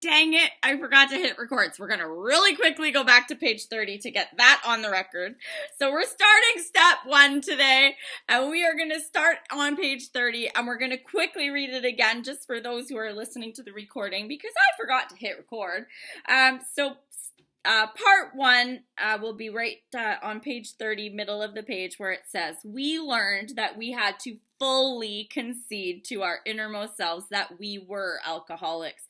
Dang it, I forgot to hit record. So we're going to really quickly go back to page 30 to get that on the record. So we're starting step 1 today, and we are going to start on page 30, and we're going to quickly read it again just for those who are listening to the recording because I forgot to hit record. Part 1 will be right on page 30, middle of the page, where it says, we learned that we had to fully concede to our innermost selves that we were alcoholics.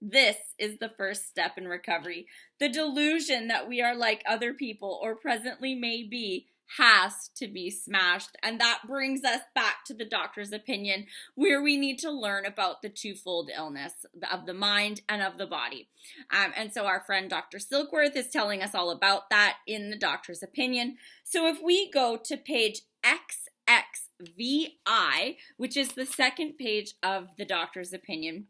This is the first step in recovery. The delusion that we are like other people or presently may be has to be smashed. And that brings us back to the doctor's opinion, where we need to learn about the twofold illness of the mind and of the body. And so our friend Dr. Silkworth is telling us all about that in the doctor's opinion. So if we go to page XXVI, which is the second page of the doctor's opinion,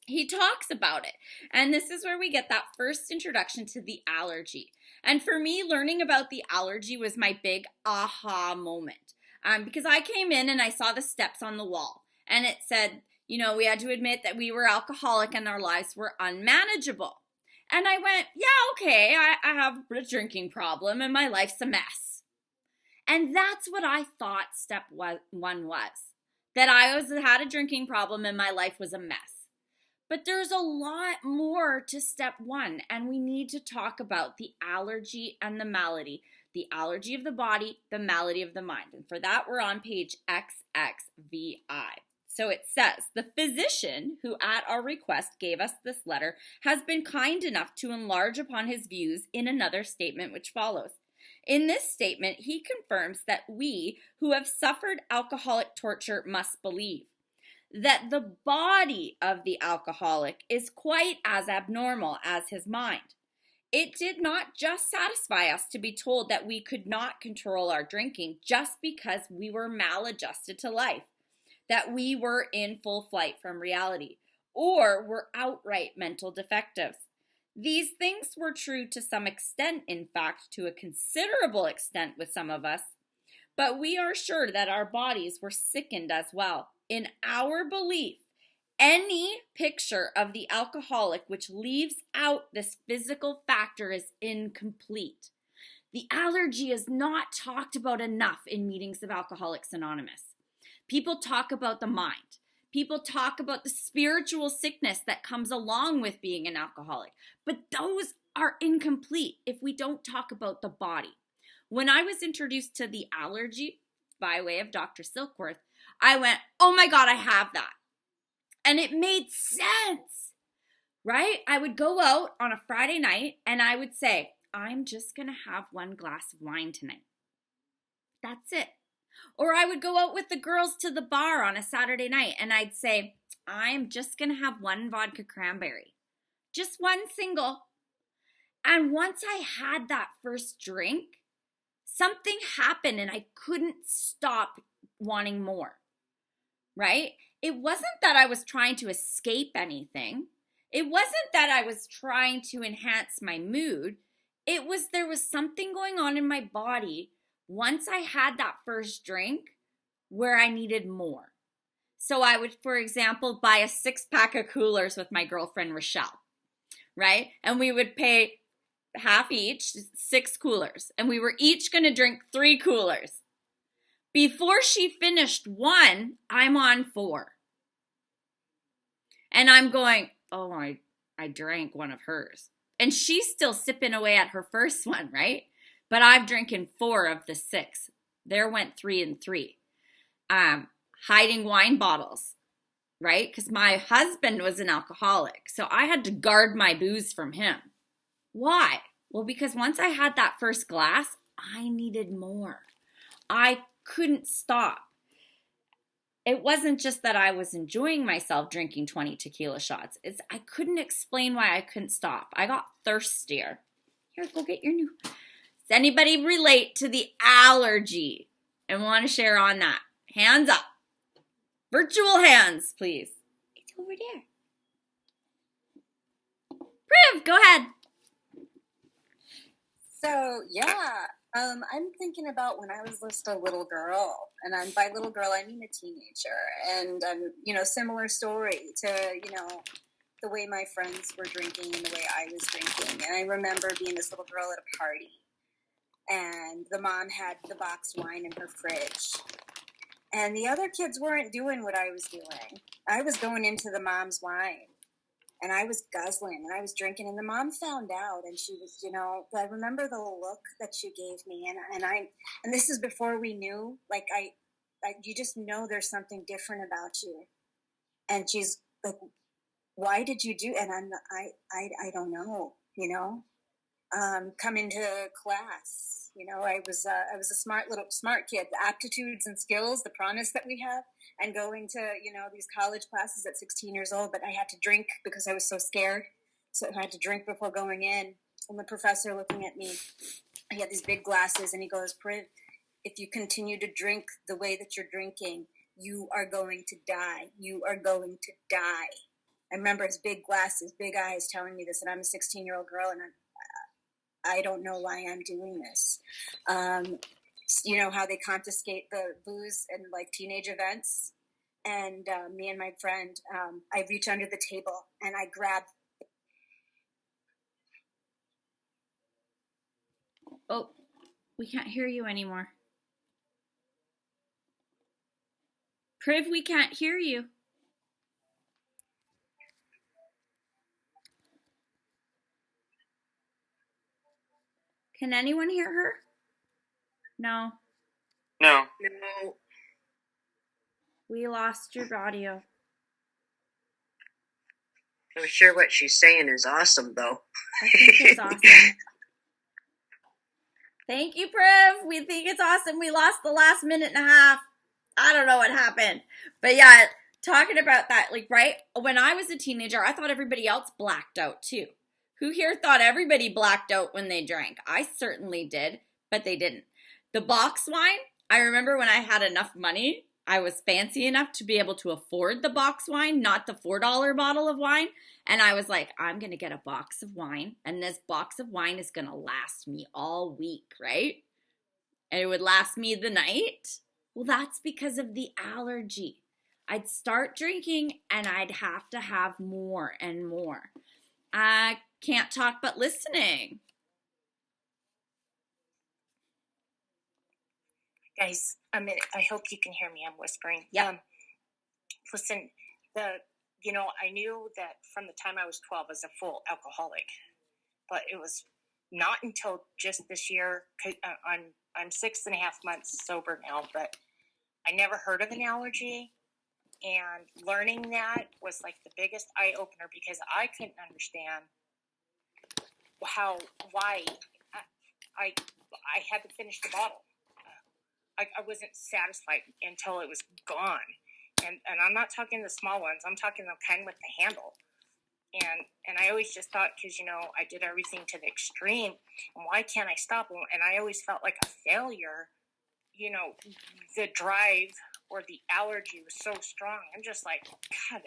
he talks about it. And this is where we get that first introduction to the allergy. And for me, learning about the allergy was my big aha moment. Because I came in and I saw the steps on the wall. And it said, we had to admit that we were alcoholic and our lives were unmanageable. And I went, yeah, okay, I have a drinking problem and my life's a mess. And that's what I thought step 1 was. That I had a drinking problem and my life was a mess. But there's a lot more to step 1, and we need to talk about the allergy and the malady. The allergy of the body, the malady of the mind. And for that, we're on page XXVI. So it says, the physician who at our request gave us this letter has been kind enough to enlarge upon his views in another statement which follows. In this statement, he confirms that we who have suffered alcoholic torture must believe that the body of the alcoholic is quite as abnormal as his mind. It did not just satisfy us to be told that we could not control our drinking just because we were maladjusted to life, that we were in full flight from reality, or were outright mental defectives. These things were true to some extent, in fact, to a considerable extent with some of us, but we are sure that our bodies were sickened as well. In our belief, any picture of the alcoholic which leaves out this physical factor is incomplete. The allergy is not talked about enough in meetings of Alcoholics Anonymous. People talk about the mind. People talk about the spiritual sickness that comes along with being an alcoholic. But those are incomplete if we don't talk about the body. When I was introduced to the allergy by way of Dr. Silkworth, I went, oh my God, I have that. And it made sense, right? I would go out on a Friday night and I would say, I'm just going to have 1 glass of wine tonight. That's it. Or I would go out with the girls to the bar on a Saturday night and I'd say, I'm just going to have 1 vodka cranberry. Just 1 single. And once I had that first drink, something happened and I couldn't stop wanting more. Right? It wasn't that I was trying to escape anything. It wasn't that I was trying to enhance my mood. There was something going on in my body once I had that first drink where I needed more. So I would, for example, buy a 6-pack of coolers with my girlfriend Rochelle, right? And we would pay half each, 6 coolers. And we were each going to drink 3 coolers. Before she finished 1, I'm on 4. And I'm going, oh, I drank 1 of hers. And she's still sipping away at her first one, right? But I'm drinking 4 of the 6. There went 3 and 3. Hiding wine bottles, right? Because my husband was an alcoholic. So I had to guard my booze from him. Why? Well, because once I had that first glass, I needed more. I couldn't stop. It wasn't just that I was enjoying myself drinking 20 tequila shots. I couldn't explain why I couldn't stop. I got thirstier. Here, go get your new. Does anybody relate to the allergy and want to share on that? Hands up. Virtual hands, please. It's over there. Priv, go ahead. So, yeah. I'm thinking about when I was just a little girl, and by little girl, I mean a teenager, and, similar story to, the way my friends were drinking and the way I was drinking. And I remember being this little girl at a party, and the mom had the boxed wine in her fridge. And the other kids weren't doing what I was doing. I was going into the mom's wine, and I was guzzling, and I was drinking, and the mom found out, and she was, I remember the look that she gave me, and this is before we knew, like, you just know there's something different about you. And she's like, why did you do? And I don't know, come into class. I was a smart kid. The aptitudes and skills, the promise that we have, and going to these college classes at 16 years old. But I had to drink because I was so scared. So I had to drink before going in. And the professor looking at me, he had these big glasses, and he goes, "Priv, if you continue to drink the way that you're drinking, you are going to die. You are going to die." I remember his big glasses, big eyes telling me this, and I'm a 16-year-old girl, and I don't know why I'm doing this. How they confiscate the booze and like teenage events. And me and my friend, I reach under the table and I grab. Oh, we can't hear you anymore. Priv, we can't hear you. Can anyone hear her? No. No. We lost your audio. I'm sure what she's saying is awesome, though. I think it's awesome. Thank you, Priv. We think it's awesome. We lost the last minute and a half. I don't know what happened. But yeah, talking about that, like, right? When I was a teenager, I thought everybody else blacked out too. Who here thought everybody blacked out when they drank? I certainly did, but they didn't. The box wine, I remember when I had enough money, I was fancy enough to be able to afford the box wine, not the $4 bottle of wine. And I was like, I'm going to get a box of wine, and this box of wine is going to last me all week, right? And it would last me the night. Well, that's because of the allergy. I'd start drinking and I'd have to have more and more. I can't talk but listening. Guys, a minute. I hope you can hear me. I'm whispering. Yeah. Listen, I knew that from the time I was 12 as a full alcoholic, but it was not until just this year. I'm 6.5 months sober now, but I never heard of an allergy, and learning that was like the biggest eye opener because I couldn't understand why I had to finish the bottle. I wasn't satisfied until it was gone. And I'm not talking the small ones. I'm talking the kind with the handle. And I always just thought, because, I did everything to the extreme. And why can't I stop? And I always felt like a failure. The drive or the allergy was so strong. I'm just like, God,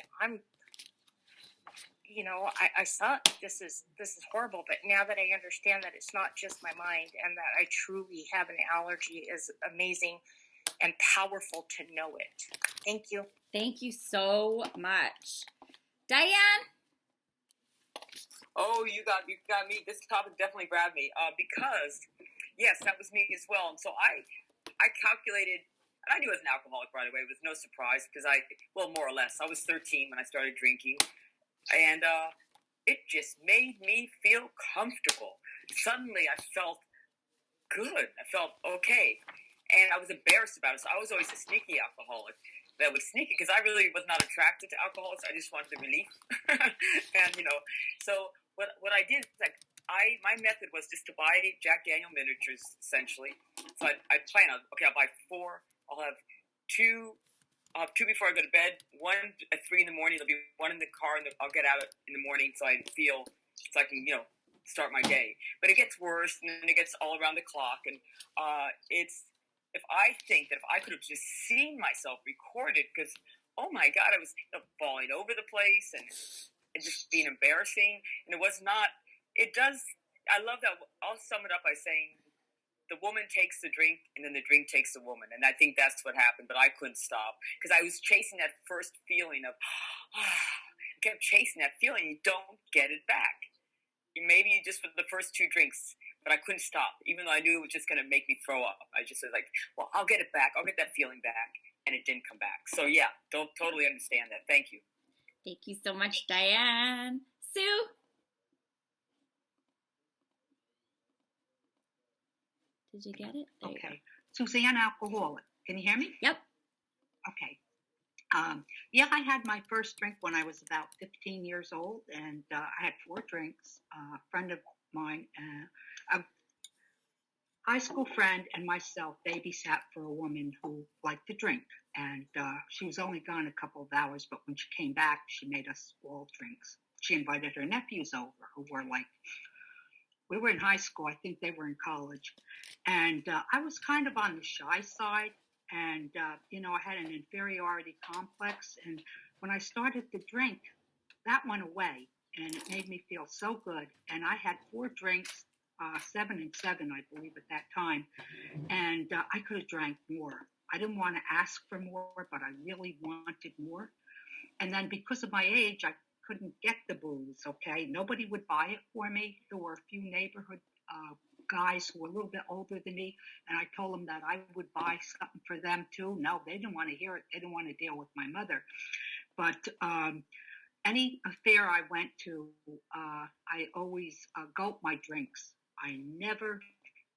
I suck. This is horrible. But now that I understand that it's not just my mind and that I truly have an allergy is amazing and powerful to know it. Thank you. Thank you so much. Diane? Oh, you got me. This topic definitely grabbed me because, yes, that was me as well. And so I calculated, and I knew I was an alcoholic right away. It was no surprise because more or less, I was 13 when I started drinking. And it just made me feel comfortable. Suddenly, I felt good. I felt okay. And I was embarrassed about it. So I was always a sneaky alcoholic. That was sneaky because I really was not attracted to alcoholics. I just wanted the relief. And, so what I did is my method was just to buy Jack Daniel miniatures, essentially. So I'd plan on, okay, I'll buy 4. I'll have 2. I'll have 2 before I go to bed, 1 at 3 in the morning. There'll be 1 in the car, and I'll get out in the morning so I can, start my day. But it gets worse, and then it gets all around the clock. And if I think that if I could have just seen myself recorded, because, oh my God, I was falling over the place and just being embarrassing. And it was not, I love that. I'll sum it up by saying, the woman takes the drink, and then the drink takes the woman. And I think that's what happened, but I couldn't stop because I was chasing that first feeling of, kept chasing that feeling. You don't get it back. Maybe just for the first 2 drinks, but I couldn't stop, even though I knew it was just going to make me throw up. I just was like, well, I'll get it back. I'll get that feeling back. And it didn't come back. So, yeah, don't totally understand that. Thank you. Thank you so much, Diane. Sue? Did you get it? There Okay. Suzanne, alcoholic. Can you hear me? Yep. Okay. Yeah, I had my first drink when I was about 15 years old, and I had 4 drinks. A friend of mine, a high school friend, and myself babysat for a woman who liked to drink, and she was only gone a couple of hours, but when she came back, she made us all drinks. She invited her nephews over, who were like, we were in high school, I think they were in college, and I was kind of on the shy side. And, I had an inferiority complex. And when I started to drink, that went away. And it made me feel so good. And I had 4 drinks, 7 and 7, I believe, at that time. And I could have drank more. I didn't want to ask for more, but I really wanted more. And then because of my age, I couldn't get the booze, okay? Nobody would buy it for me. There were a few neighborhood guys who were a little bit older than me, and I told them that I would buy something for them too. No, they didn't want to hear it. They didn't want to deal with my mother. But any affair I went to, I always gulped my drinks. I never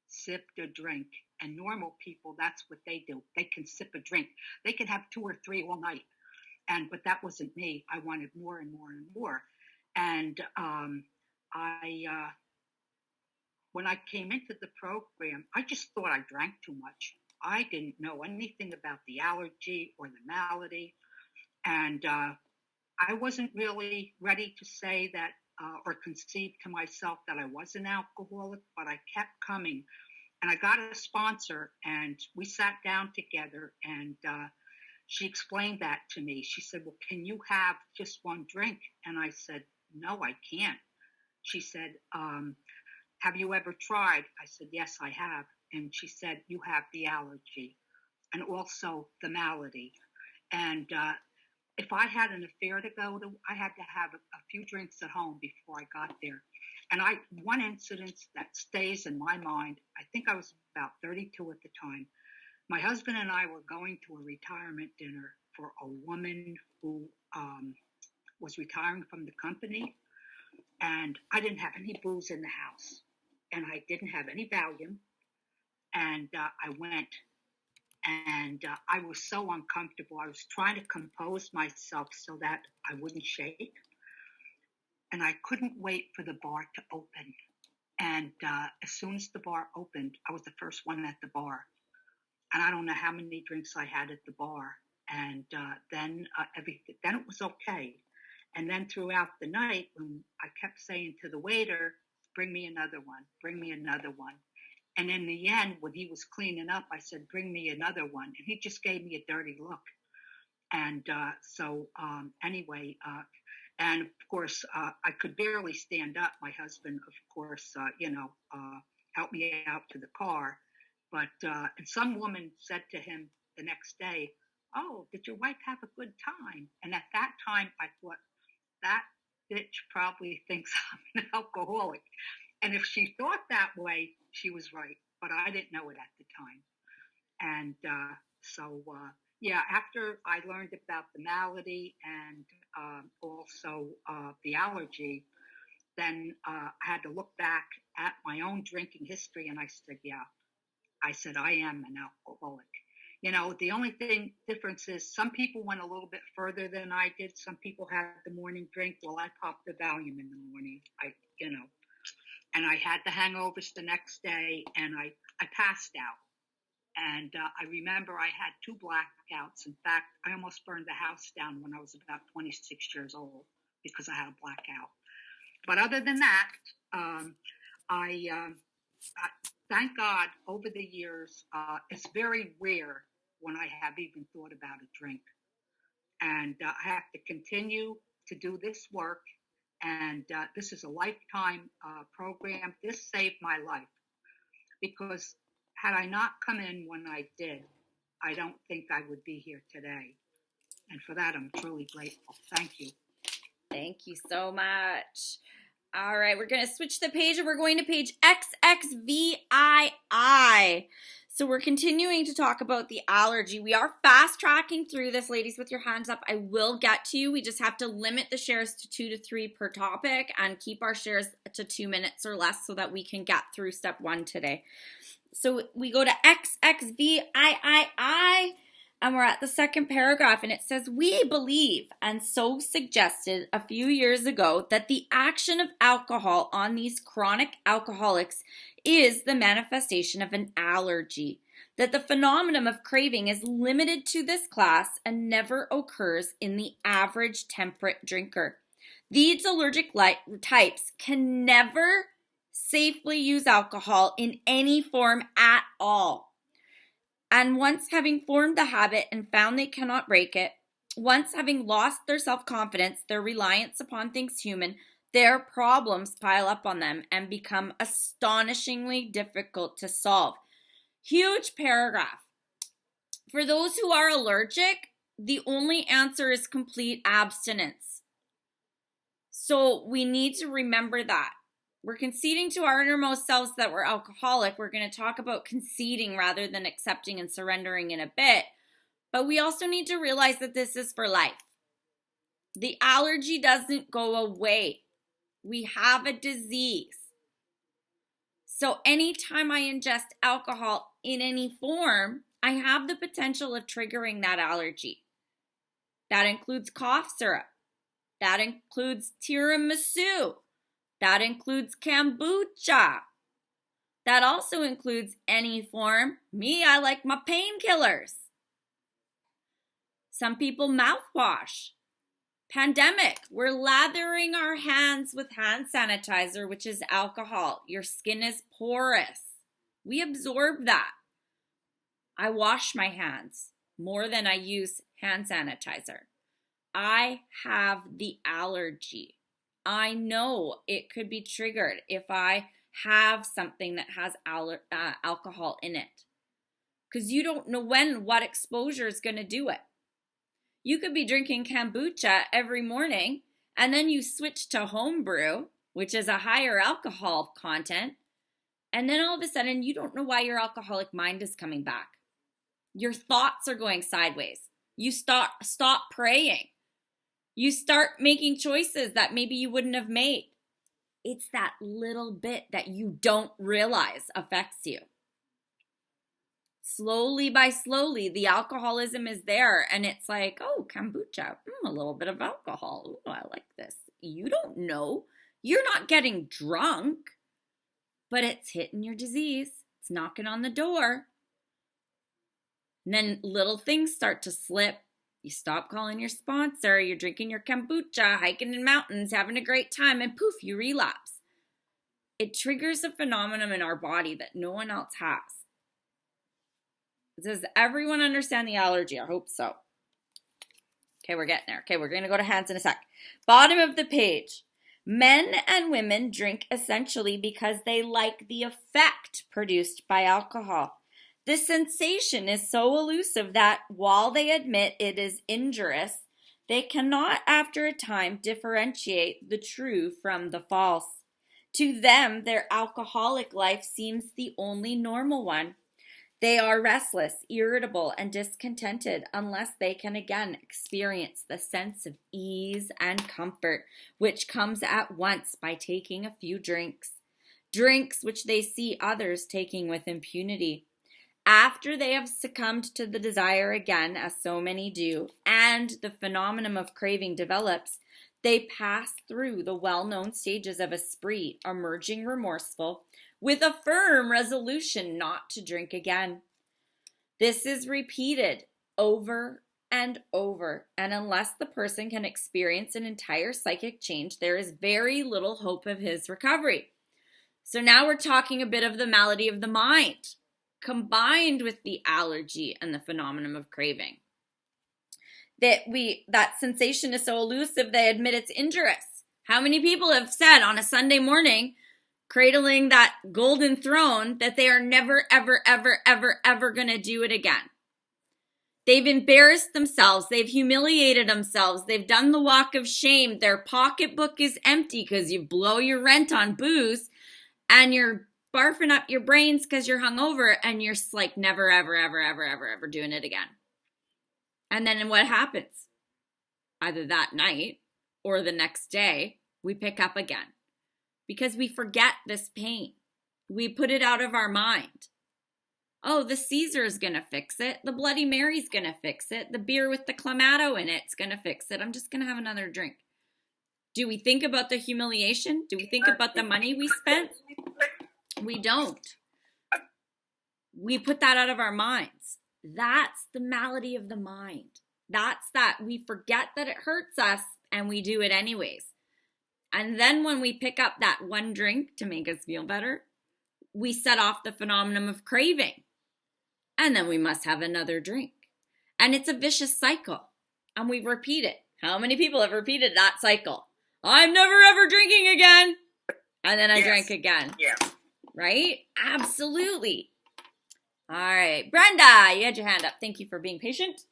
sipped a drink. And normal people, that's what they do. They can sip a drink. They can have 2 or 3 all night. But that wasn't me. I wanted more and more and more. And when I came into the program, I just thought I drank too much. I didn't know anything about the allergy or the malady. And I wasn't really ready to say that or conceive to myself that I was an alcoholic, but I kept coming. And I got a sponsor, and we sat down together, and she explained that to me. She said, well, can you have just 1 drink? And I said, no, I can't. She said, have you ever tried? I said, yes, I have. And she said, you have the allergy and also the malady. And if I had an affair to go to, I had to have a few drinks at home before I got there. And one incident that stays in my mind, I think I was about 32 at the time. My husband and I were going to a retirement dinner for a woman who was retiring from the company. And I didn't have any booze in the house. And I didn't have any Valium. And I went, and I was so uncomfortable. I was trying to compose myself so that I wouldn't shake. And I couldn't wait for the bar to open. And as soon as the bar opened, I was the first one at the bar. And I don't know how many drinks I had at the bar. And then it was okay. And then throughout the night, when I kept saying to the waiter, bring me another one, bring me another one. And in the end, when he was cleaning up, I said, bring me another one. And he just gave me a dirty look. And anyway, and of course, I could barely stand up. My husband, of course, helped me out to the car. But and some woman said to him the next day, oh, did your wife have a good time? And at that time, I thought, that bitch probably thinks I'm an alcoholic. And if she thought that way, she was right. But I didn't know it at the time. And after I learned about the malady and also the allergy, then I had to look back at my own drinking history. And I said, I am an alcoholic. The only difference is some people went a little bit further than I did. Some people had the morning drink. Well, I popped the Valium in the morning. And I had the hangovers the next day, and I passed out. And I remember I had 2 blackouts. In fact, I almost burned the house down when I was about 26 years old because I had a blackout. But other than that, I thank God over the years, it's very rare when I have even thought about a drink. And I have to continue to do this work. And this is a lifetime program. This saved my life. Because had I not come in when I did, I don't think I would be here today. And for that, I'm truly grateful. Thank you. Thank you so much. All right, we're going to switch the page and we're going to page XXVII. So we're continuing to talk about the allergy. We are fast tracking through this, ladies, with your hands up. I will get to you. We just have to limit the shares to 2 to 3 per topic and keep our shares to 2 minutes or less so that we can get through step 1 today. So we go to XXVII. And we're at the second paragraph, and it says, we believe, and so suggested a few years ago, that the action of alcohol on these chronic alcoholics is the manifestation of an allergy, that the phenomenon of craving is limited to this class and never occurs in the average temperate drinker. These allergic types can never safely use alcohol in any form at all. And once having formed the habit and found they cannot break it, once having lost their self-confidence, their reliance upon things human, their problems pile up on them and become astonishingly difficult to solve. Huge paragraph. For those who are allergic, the only answer is complete abstinence. So we need to remember that. We're conceding to our innermost selves that we're alcoholic. We're going to talk about conceding rather than accepting and surrendering in a bit. But we also need to realize that this is for life. The allergy doesn't go away. We have a disease. So anytime I ingest alcohol in any form, I have the potential of triggering that allergy. That includes cough syrup. That includes tiramisu. That includes kombucha. That also includes any form. Me, I like my painkillers. Some people mouthwash. Pandemic, we're lathering our hands with hand sanitizer, which is alcohol. Your skin is porous. We absorb that. I wash my hands more than I use hand sanitizer. I have the allergy. I know it could be triggered if I have something that has alcohol in it. Because you don't know what exposure is going to do it. You could be drinking kombucha every morning, and then you switch to homebrew, which is a higher alcohol content, and then all of a sudden you don't know why your alcoholic mind is coming back. Your thoughts are going sideways. You stop praying. You start making choices that maybe you wouldn't have made. It's that little bit that you don't realize affects you. Slowly by slowly, the alcoholism is there, and it's like, oh, kombucha, a little bit of alcohol. Ooh, I like this. You don't know. You're not getting drunk, but it's hitting your disease. It's knocking on the door. And then little things start to slip. You stop calling your sponsor, you're drinking your kombucha, hiking in mountains, having a great time, and poof, you relapse. It triggers a phenomenon in our body that no one else has. Does everyone understand the allergy? I hope so. Okay, we're getting there. Okay, we're going to go to hands in a sec. Bottom of the page. Men and women drink essentially because they like the effect produced by alcohol. The sensation is so elusive that while they admit it is injurious, they cannot after a time differentiate the true from the false. To them, their alcoholic life seems the only normal one. They are restless, irritable, and discontented unless they can again experience the sense of ease and comfort, which comes at once by taking a few drinks. Drinks which they see others taking with impunity. After they have succumbed to the desire again, as so many do, and the phenomenon of craving develops, they pass through the well-known stages of a spree, emerging remorseful, with a firm resolution not to drink again. This is repeated over and over, and unless the person can experience an entire psychic change, there is very little hope of his recovery. So now we're talking a bit of the malady of the mind, combined with the allergy and the phenomenon of craving. That sensation is so elusive they admit it's injurious. How many people have said on a Sunday morning, cradling that golden throne, that they are never, ever, ever, ever, ever going to do it again? They've embarrassed themselves. They've humiliated themselves. They've done the walk of shame. Their pocketbook is empty because you blow your rent on booze and you're barfing up your brains because you're hungover and you're like never, ever, ever, ever, ever, ever doing it again. And then what happens? Either that night or the next day, we pick up again because we forget this pain. We put it out of our mind. Oh, the Caesar is going to fix it. The Bloody Mary's going to fix it. The beer with the Clamato in it's going to fix it. I'm just going to have another drink. Do we think about the humiliation? Do we think about the money we spent? We don't. We put that out of our minds. That's the malady of the mind. That's that. We forget that it hurts us and we do it anyways. And then when we pick up that one drink to make us feel better, we set off the phenomenon of craving. And then we must have another drink. And it's a vicious cycle. And we repeat it. How many people have repeated that cycle? I'm never ever drinking again. And then I drank again. Yeah. Right? Absolutely. All right. Brenda, you had your hand up. Thank you for being patient.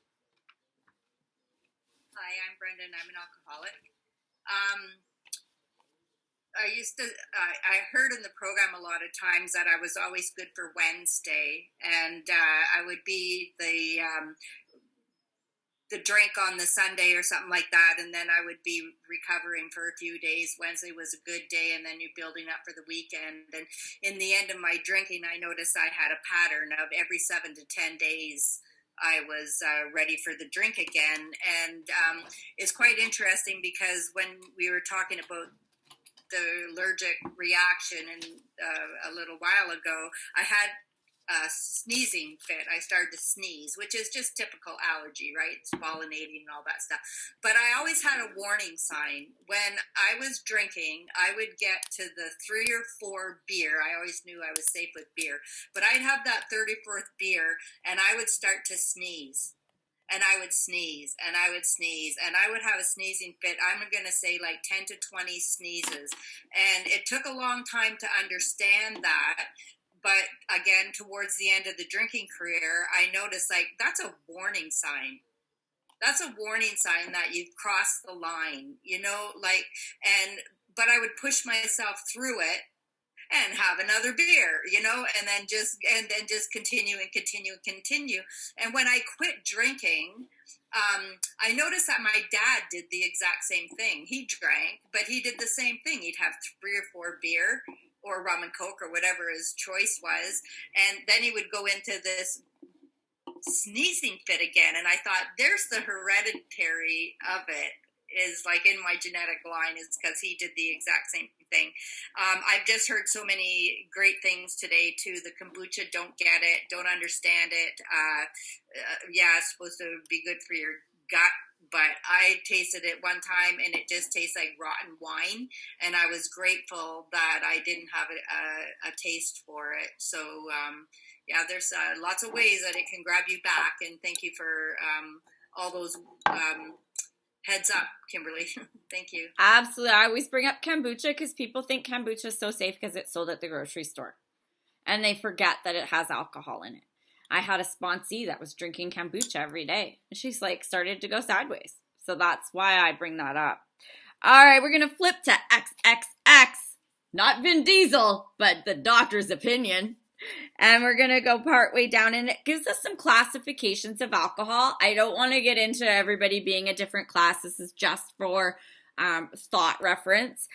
Hi, I'm Brenda and I'm an alcoholic. I heard in the program a lot of times that I was always good for Wednesday, and I would be the drink on the Sunday or something like that, and then I would be recovering for a few days. Wednesday was a good day, and then you're building up for the weekend. And in the end of my drinking, I noticed I had a pattern of every 7 to 10 days I was ready for the drink again. And it's quite interesting because when we were talking about the allergic reaction and a little while ago, I had a sneezing fit. I started to sneeze, which is just typical allergy, right? It's pollinating and all that stuff. But I always had a warning sign. When I was drinking, I would get to the 3 or 4 beer. I always knew I was safe with beer. But I'd have that 34th beer and I would start to sneeze. And I would sneeze, and I would sneeze, and I would have a sneezing fit. I'm going to say like 10 to 20 sneezes. And it took a long time to understand that. But again, towards the end of the drinking career, I noticed like that's a warning sign. That's a warning sign that you've crossed the line, you know, like, but I would push myself through it and have another beer, you know, and then just continue and continue and continue. And when I quit drinking, I noticed that my dad did the exact same thing. He drank, but he did the same thing. He'd have 3 or 4 beer or rum and coke or whatever his choice was. And then he would go into this sneezing fit again. And I thought, there's the hereditary of it. Is like in my genetic line is because he did the exact same thing. I've just heard so many great things today too. The kombucha, don't get it, don't understand it. Yeah, it's supposed to be good for your gut, but I tasted it one time and it just tastes like rotten wine. And I was grateful that I didn't have a taste for it. So yeah, there's lots of ways that it can grab you back. And thank you for all those heads up, Kimberly. Thank you. Absolutely. I always bring up kombucha because people think kombucha is so safe because it's sold at the grocery store. And they forget that it has alcohol in it. I had a sponsee that was drinking kombucha every day. And she's like started to go sideways. So that's why I bring that up. All right, we're going to flip to XXX. Not Vin Diesel, but the doctor's opinion. And we're going to go part way down, and it gives us some classifications of alcohol. I don't want to get into everybody being a different class. This is just for thought reference.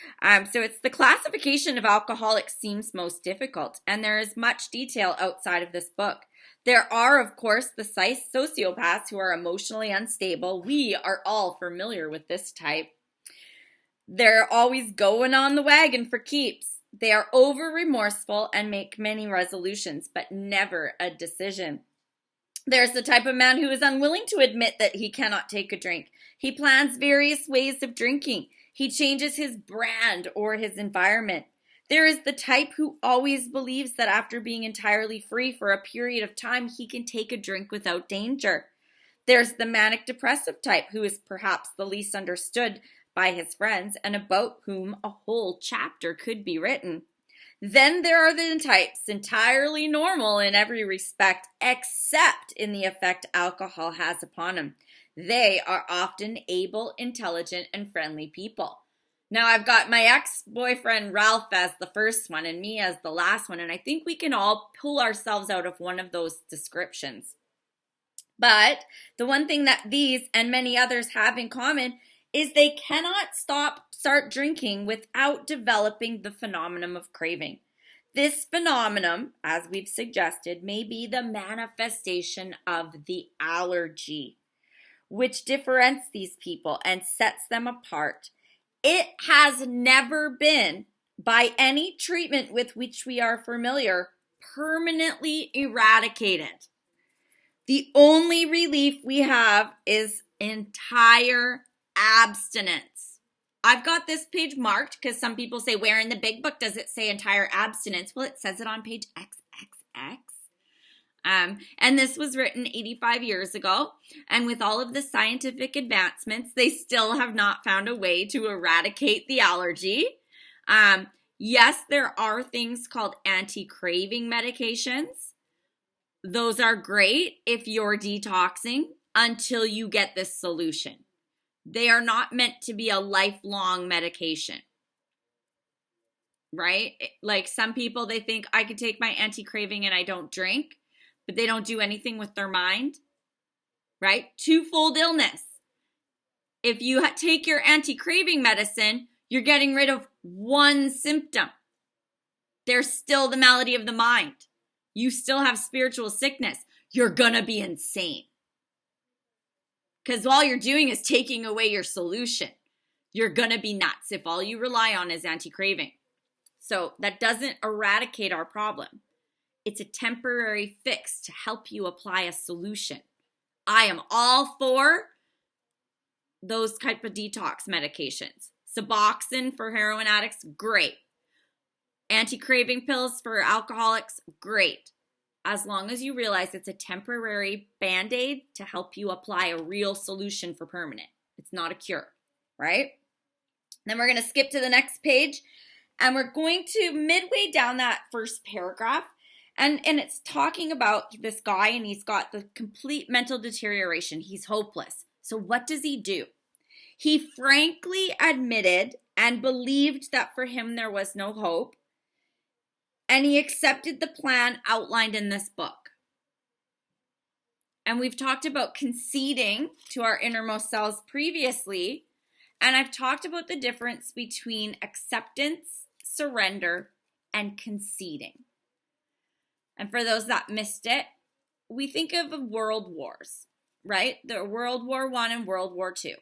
So it's the classification of alcoholic seems most difficult, and there is much detail outside of this book. There are, of course, the sociopaths who are emotionally unstable. We are all familiar with this type. They're always going on the wagon for keeps. They are over remorseful and make many resolutions, but never a decision. There's the type of man who is unwilling to admit that he cannot take a drink. He plans various ways of drinking. He changes his brand or his environment. There is the type who always believes that after being entirely free for a period of time, he can take a drink without danger. There's the manic depressive type who is perhaps the least understood by his friends and about whom a whole chapter could be written. Then there are the types entirely normal in every respect except in the effect alcohol has upon them. They are often able, intelligent, and friendly people. Now, I've got my ex-boyfriend Ralph as the first one and me as the last one, and I think we can all pull ourselves out of one of those descriptions. But the one thing that these and many others have in common is they cannot start drinking without developing the phenomenon of craving. This phenomenon, as we've suggested, may be the manifestation of the allergy, which differentiates these people and sets them apart. It has never been, by any treatment with which we are familiar, permanently eradicated. The only relief we have is entire abstinence. I've got this page marked because some people say, where in the big book does it say entire abstinence? Well, it says it on page XXX. And this was written 85 years ago. And with all of the scientific advancements, they still have not found a way to eradicate the allergy. Yes, there are things called anti-craving medications. Those are great if you're detoxing until you get this solution. They are not meant to be a lifelong medication, right? Like some people, they think I could take my anti-craving and I don't drink, but they don't do anything with their mind, right? Twofold illness. If you take your anti-craving medicine, you're getting rid of one symptom. There's still the malady of the mind. You still have spiritual sickness. You're going to be insane. Because all you're doing is taking away your solution. You're going to be nuts if all you rely on is anti-craving. So that doesn't eradicate our problem. It's a temporary fix to help you apply a solution. I am all for those type of detox medications. Suboxone for heroin addicts, great. Anti-craving pills for alcoholics, great. As long as you realize it's a temporary Band-Aid to help you apply a real solution for permanent. It's not a cure, right? Then we're going to skip to the next page, and we're going to midway down that first paragraph, and it's talking about this guy, and he's got the complete mental deterioration. He's hopeless. So what does he do? He frankly admitted and believed that for him there was no hope. And he accepted the plan outlined in this book. And we've talked about conceding to our innermost selves previously. And I've talked about the difference between acceptance, surrender, and conceding. And for those that missed it, we think of world wars, right? The World War I and World War II.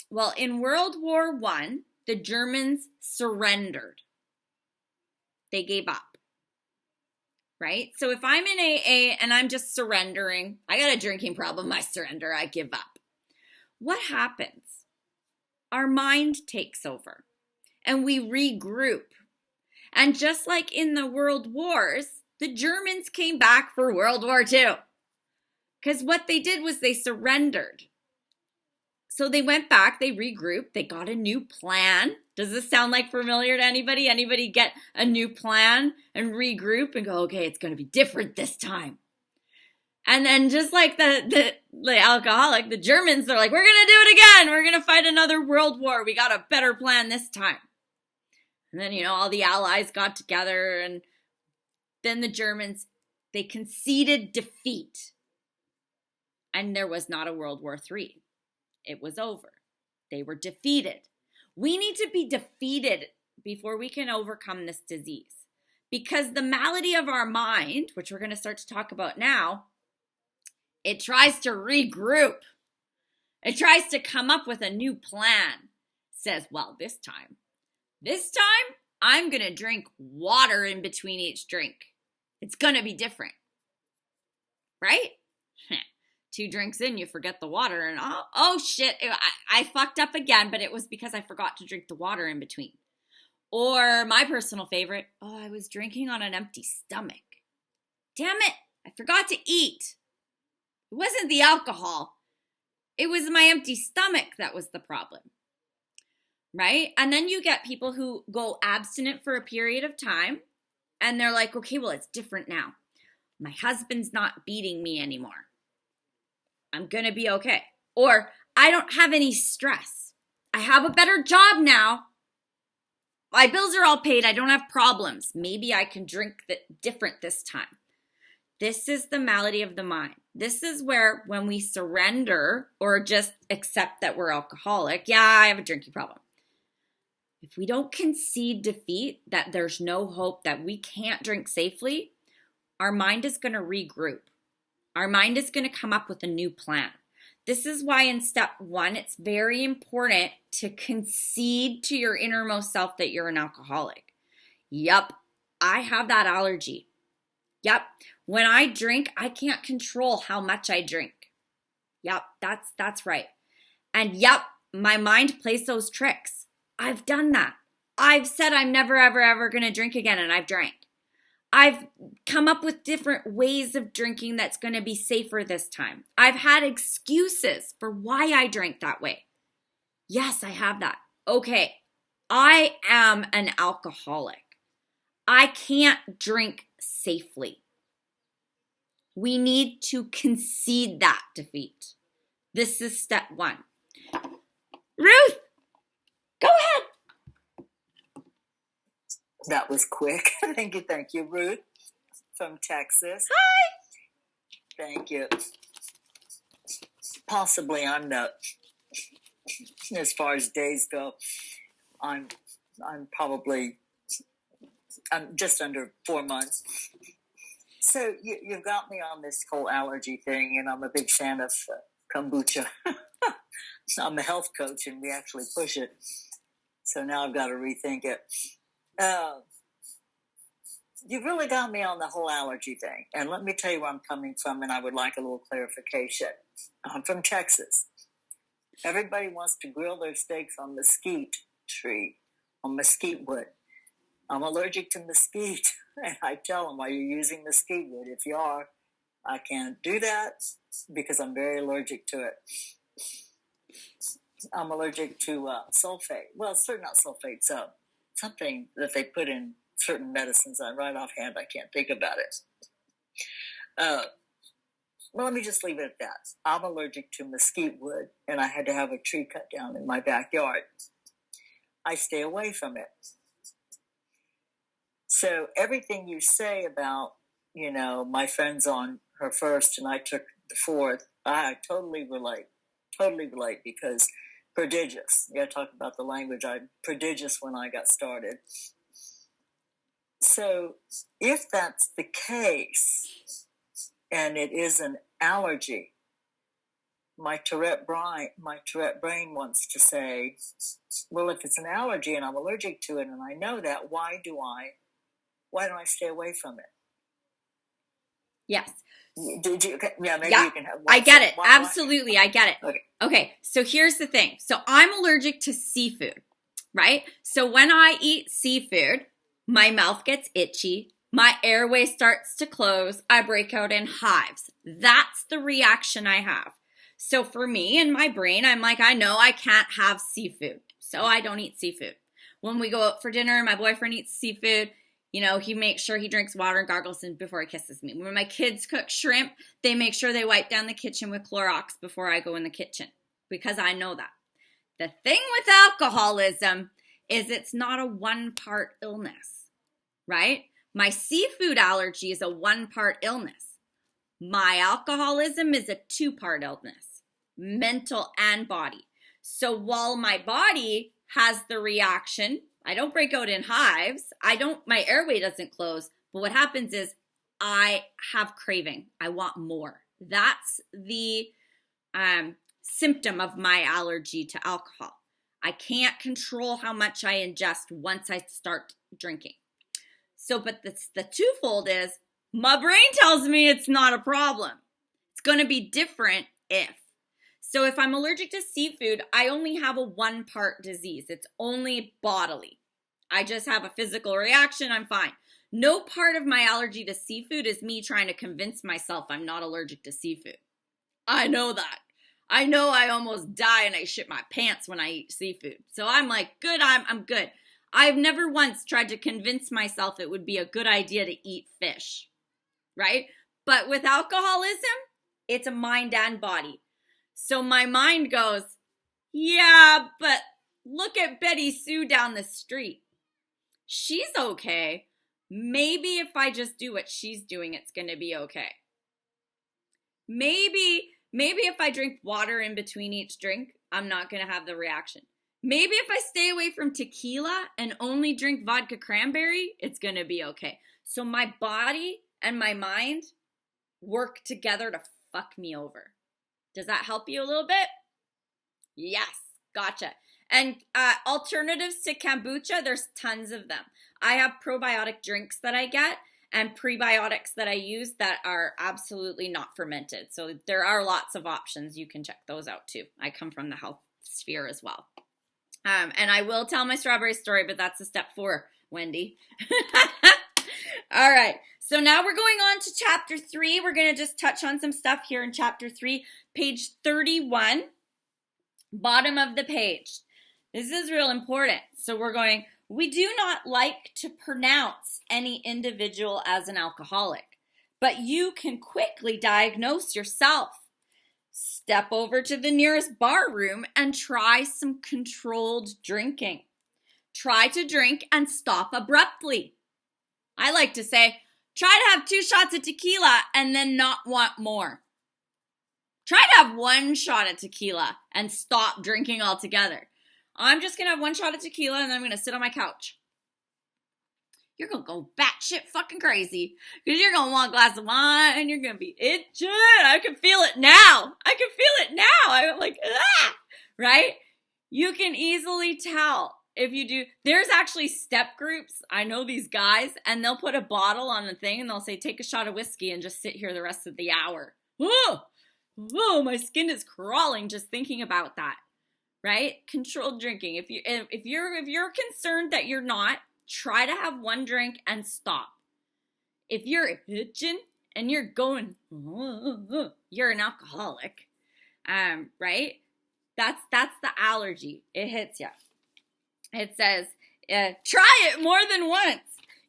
Well, in World War I, the Germans surrendered. They gave up. Right? So if I'm in AA and I'm just surrendering, I got a drinking problem, I surrender, I give up. What happens? Our mind takes over and we regroup. And just like in the world wars, the Germans came back for World War II. Because what they did was they surrendered. So they went back, they regrouped, they got a new plan. Does this sound like familiar to anybody? Anybody get a new plan and regroup and go, okay, it's going to be different this time. And then just like the alcoholic, the Germans, they're like, we're going to do it again. We're going to fight another world war. We got a better plan this time. And then, all the allies got together and then the Germans, they conceded defeat. And there was not a World War III. It was over. They were defeated. We need to be defeated before we can overcome this disease. Because the malady of our mind, which we're going to start to talk about now, it tries to regroup. It tries to come up with a new plan. It says, well, this time, I'm going to drink water in between each drink. It's going to be different. Right? 2 drinks in, you forget the water, and oh shit, I fucked up again, but it was because I forgot to drink the water in between. Or my personal favorite, I was drinking on an empty stomach. Damn it, I forgot to eat. It wasn't the alcohol. It was my empty stomach that was the problem. Right? And then you get people who go abstinent for a period of time, And they're like, okay, well, it's different now. My husband's not beating me anymore. I'm going to be okay. Or I don't have any stress. I have a better job now. My bills are all paid. I don't have problems. Maybe I can drink different this time. This is the malady of the mind. This is where when we surrender or just accept that we're alcoholic, yeah, I have a drinking problem. If we don't concede defeat, that there's no hope, that we can't drink safely, our mind is going to regroup. Our mind is going to come up with a new plan. This is why in step 1, it's very important to concede to your innermost self that you're an alcoholic. Yep, I have that allergy. Yep, when I drink, I can't control how much I drink. Yep, that's right. And yep, my mind plays those tricks. I've done that. I've said I'm never, ever, ever going to drink again, and I've drank. I've come up with different ways of drinking that's going to be safer this time. I've had excuses for why I drank that way. Yes, I have that. Okay, I am an alcoholic. I can't drink safely. We need to concede that defeat. This is step 1. Ruth, go ahead. That was quick. Thank you, Ruth from Texas. Hi. Thank you. Possibly I'm the, as far as days go, I'm just under 4 months. So you've got me on this whole allergy thing, and I'm a big fan of kombucha. I'm a health coach, and we actually push it. So now I've got to rethink it. You've really got me on the whole allergy thing. And let me tell you where I'm coming from, and I would like a little clarification. I'm from Texas. Everybody wants to grill their steaks on mesquite tree, on mesquite wood. I'm allergic to mesquite. And I tell them, are you using mesquite wood? If you are, I can't do that because I'm very allergic to it. I'm allergic to sulfate. Well, it's certainly not sulfate. So something that they put in certain medicines. Right offhand, I can't think about it. Well, let me just leave it at that. I'm allergic to mesquite wood, and I had to have a tree cut down in my backyard. I stay away from it. So everything you say about, my friend's on her first and I took the fourth, I totally relate because prodigious. You got to talk about the language. I'm prodigious when I got started. So if that's the case, and it is an allergy, my Tourette brain wants to say, well, if it's an allergy and I'm allergic to it and I know that, why don't I stay away from it? Yes. Did you? Yeah, maybe yeah, you can have. I get it. Absolutely, I get it. Okay. So here's the thing. So I'm allergic to seafood, right? So when I eat seafood, my mouth gets itchy. My airway starts to close. I break out in hives. That's the reaction I have. So for me, in my brain, I'm like, I know I can't have seafood, so I don't eat seafood. When we go out for dinner, my boyfriend eats seafood. He makes sure he drinks water and gargles before he kisses me. When my kids cook shrimp, they make sure they wipe down the kitchen with Clorox before I go in the kitchen, because I know that. The thing with alcoholism is it's not a one-part illness, right? My seafood allergy is a one-part illness. My alcoholism is a two-part illness, mental and body. So while my body has the reaction, I don't break out in hives. My airway doesn't close. But what happens is I have craving. I want more. That's the symptom of my allergy to alcohol. I can't control how much I ingest once I start drinking. So, but the twofold is my brain tells me it's not a problem. It's going to be different if. So if I'm allergic to seafood, I only have a one-part disease. It's only bodily. I just have a physical reaction. I'm fine. No part of my allergy to seafood is me trying to convince myself I'm not allergic to seafood. I know that. I know I almost die and I shit my pants when I eat seafood. So I'm like, good, I'm good. I've never once tried to convince myself it would be a good idea to eat fish, right? But with alcoholism, it's a mind and body. So my mind goes, yeah, but look at Betty Sue down the street. She's okay. Maybe if I just do what she's doing, it's going to be okay. Maybe if I drink water in between each drink, I'm not going to have the reaction. Maybe if I stay away from tequila and only drink vodka cranberry, it's going to be okay. So my body and my mind work together to fuck me over. Does that help you a little bit? Yes, gotcha. And alternatives to kombucha, there's tons of them. I have probiotic drinks that I get and prebiotics that I use that are absolutely not fermented. So there are lots of options. You can check those out too. I come from the health sphere as well. And I will tell my strawberry story, but that's a step 4, Wendy. All right. So now we're going on to chapter 3. We're going to just touch on some stuff here in chapter 3, page 31, bottom of the page. This is real important. So we're going, we do not like to pronounce any individual as an alcoholic, but you can quickly diagnose yourself. Step over to the nearest bar room and try some controlled drinking. Try to drink and stop abruptly. I like to say, try to have 2 shots of tequila and then not want more. Try to have 1 shot of tequila and stop drinking altogether. I'm just going to have 1 shot of tequila and then I'm going to sit on my couch. You're going to go batshit fucking crazy because you're going to want a glass of wine and you're going to be itching. I can feel it now. I'm like, ah, right? You can easily tell if you do. There's actually step groups. I know these guys and they'll put a bottle on the thing and they'll say, take a shot of whiskey and just sit here the rest of the hour. Oh, my skin is crawling just thinking about that, right? Controlled drinking. If you're concerned that you're not, try to have 1 drink and stop. If you're itching and you're going, you're an alcoholic, right? That's the allergy. It hits you. It says, try it more than once.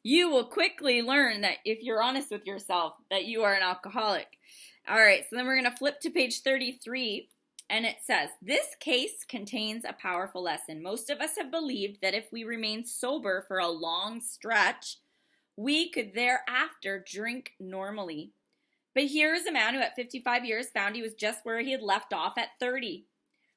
You will quickly learn that if you're honest with yourself, that you are an alcoholic. All right, so then we're going to flip to page 33. And it says, this case contains a powerful lesson. Most of us have believed that if we remain sober for a long stretch, we could thereafter drink normally. But here is a man who at 55 years found he was just where he had left off at 30.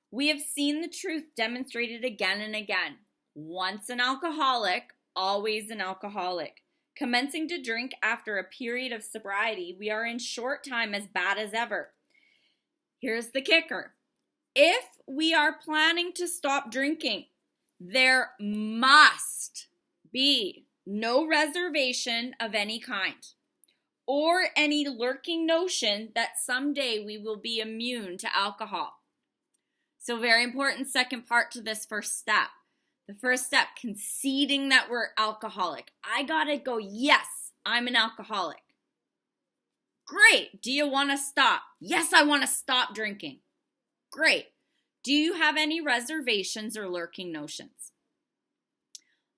We have seen the truth demonstrated again and again. Once an alcoholic, always an alcoholic. Commencing to drink after a period of sobriety, we are in short time as bad as ever. Here's the kicker. If we are planning to stop drinking, there must be no reservation of any kind or any lurking notion that someday we will be immune to alcohol. So very important second part to this first step. The first step, conceding that we're alcoholic. I gotta go, yes, I'm an alcoholic. Great. Do you want to stop? Yes, I want to stop drinking. Great. Do you have any reservations or lurking notions?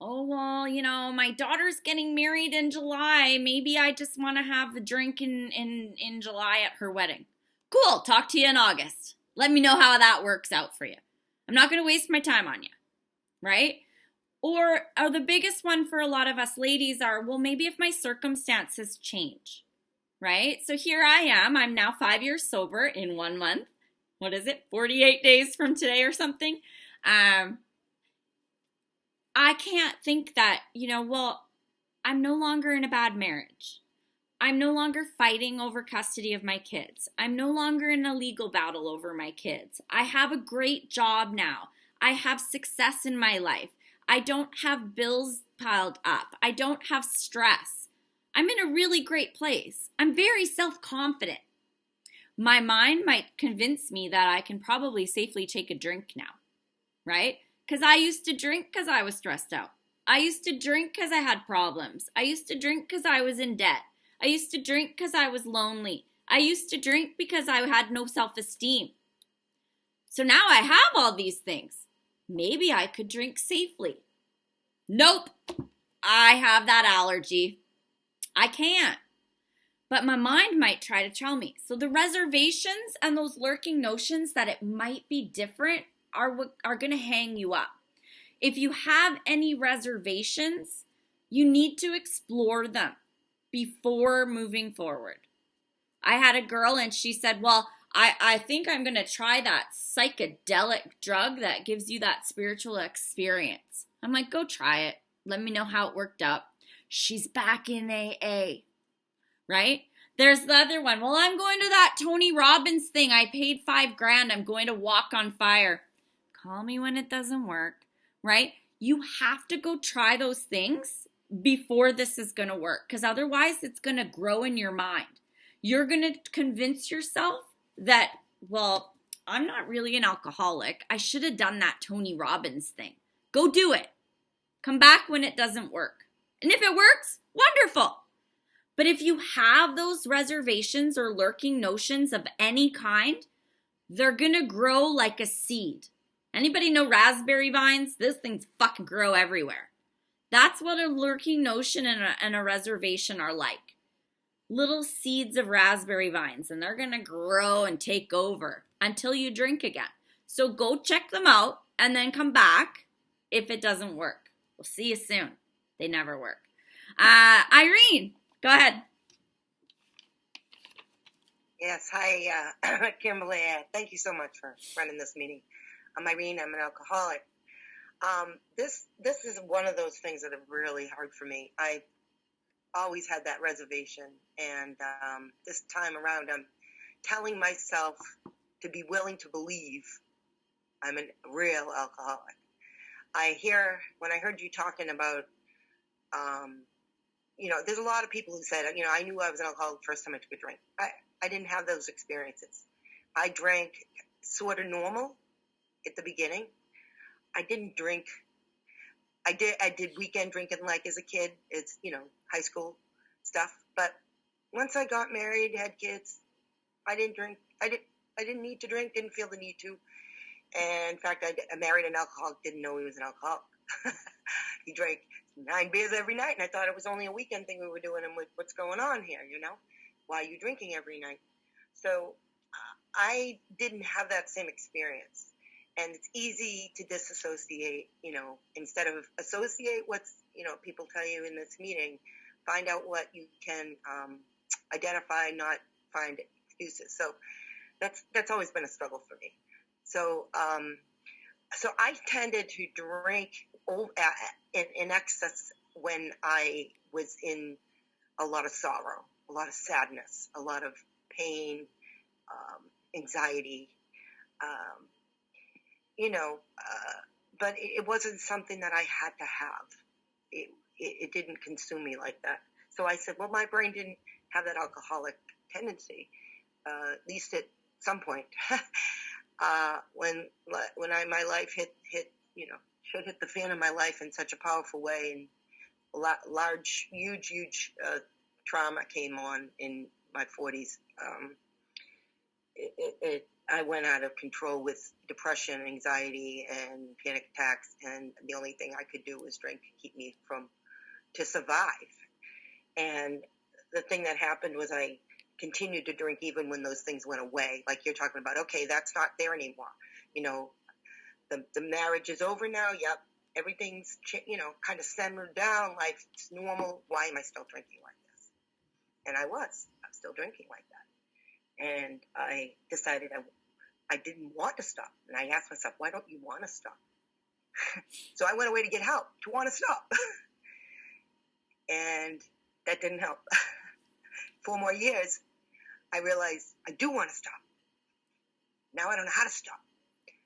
Oh, well, my daughter's getting married in July. Maybe I just want to have a drink in July at her wedding. Cool. Talk to you in August. Let me know how that works out for you. I'm not going to waste my time on you, right? Or the biggest one for a lot of us ladies are, well, maybe if my circumstances change, right? So here I am. I'm now 5 years sober in 1 month. What is it? 48 days from today or something. I can't think that, I'm no longer in a bad marriage. I'm no longer fighting over custody of my kids. I'm no longer in a legal battle over my kids. I have a great job now. I have success in my life. I don't have bills piled up. I don't have stress. I'm in a really great place. I'm very self-confident. My mind might convince me that I can probably safely take a drink now, right? Because I used to drink because I was stressed out. I used to drink because I had problems. I used to drink because I was in debt. I used to drink because I was lonely. I used to drink because I had no self-esteem. So now I have all these things. Maybe I could drink safely. Nope, I have that allergy. I can't. But my mind might try to tell me. So the reservations and those lurking notions that it might be different are what are going to hang you up. If you have any reservations, you need to explore them before moving forward. I had a girl and she said, well, I think I'm going to try that psychedelic drug that gives you that spiritual experience. I'm like, go try it. Let me know how it worked out. She's back in AA, right? There's the other one. Well, I'm going to that Tony Robbins thing. I paid $5,000. I'm going to walk on fire. Call me when it doesn't work, right? You have to go try those things before this is going to work, because otherwise it's going to grow in your mind. You're going to convince yourself that, well, I'm not really an alcoholic. I should have done that Tony Robbins thing. Go do it. Come back when it doesn't work. And if it works, wonderful. But if you have those reservations or lurking notions of any kind, they're going to grow like a seed. Anybody know raspberry vines? Those things fucking grow everywhere. That's what a lurking notion and a reservation are like. Little seeds of raspberry vines, and they're going to grow and take over until you drink again. So go check them out and then come back if it doesn't work. We'll see you soon. They never work. Irene, go ahead. Yes, hi, Kimberly. Thank you so much for running this meeting. I'm Irene. I'm an alcoholic. This is one of those things that are really hard for me. I always had that reservation, and this time around, I'm telling myself to be willing to believe I'm a real alcoholic. When I heard you talking about, there's a lot of people who said, I knew I was an alcoholic the first time I took a drink. I didn't have those experiences. I drank sort of normal at the beginning. I didn't drink. I did weekend drinking like as a kid. It's, high school stuff. But once I got married, had kids, I didn't drink. I didn't need to drink, didn't feel the need to. And in fact, I married an alcoholic, didn't know he was an alcoholic. He drank 9 beers every night, and I thought it was only a weekend thing we were doing, and what's going on here, Why are you drinking every night? So I didn't have that same experience. And it's easy to disassociate, instead of associate what's, people tell you in this meeting, find out what you can identify, not find excuses. So that's always been a struggle for me. So so I tended to drink in excess when I was in a lot of sorrow, a lot of sadness, a lot of pain, anxiety, but it wasn't something that I had to have. It didn't consume me like that. So I said, well, my brain didn't have that alcoholic tendency, at least at some point. When my life hit, should hit the fan of my life in such a powerful way, and large, huge trauma came on in my 40s. I went out of control with depression, anxiety, and panic attacks, and the only thing I could do was drink to keep me to survive. And the thing that happened was I continued to drink even when those things went away. Like you're talking about, okay, that's not there anymore. The marriage is over now. Yep, everything's kind of simmered down. Life's normal. Why am I still drinking like this? And I'm still drinking like that. And I decided I didn't want to stop. And I asked myself, why don't you want to stop? So I went away to get help to want to stop. And that didn't help. 4 more years, I realized I do want to stop. Now I don't know how to stop.